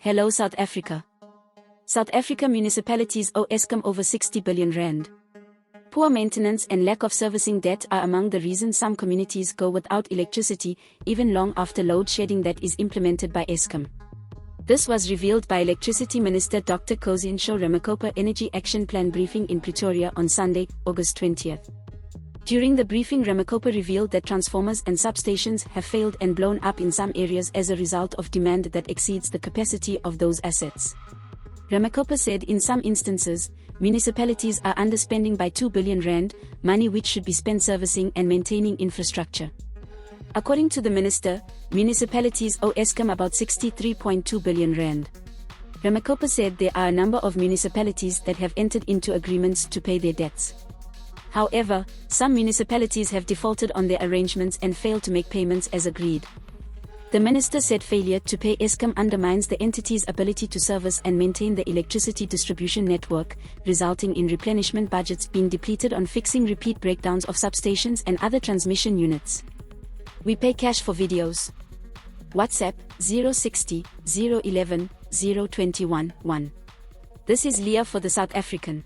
Hello South Africa. South Africa municipalities owe Eskom over 60 billion rand. Poor maintenance and lack of servicing debt are among the reasons some communities go without electricity, even long after load shedding that is implemented by Eskom. This was revealed by Electricity Minister Dr. Kgosientsho Ramokgopa Energy Action Plan briefing in Pretoria on Sunday, August 20th. During the briefing, Ramokgopa revealed that transformers and substations have failed and blown up in some areas as a result of demand that exceeds the capacity of those assets. Ramokgopa said in some instances, municipalities are underspending by 2 billion rand, money which should be spent servicing and maintaining infrastructure. According to the minister, municipalities owe Eskom about 63.2 billion rand. Ramokgopa said there are a number of municipalities that have entered into agreements to pay their debts. However, some municipalities have defaulted on their arrangements and failed to make payments as agreed. The minister said failure to pay Eskom undermines the entity's ability to service and maintain the electricity distribution network, resulting in replenishment budgets being depleted on fixing repeat breakdowns of substations and other transmission units. We pay cash for videos. WhatsApp 060 011 021 1. This is Leah for the South African.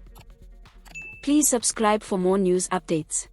Please subscribe for more news updates.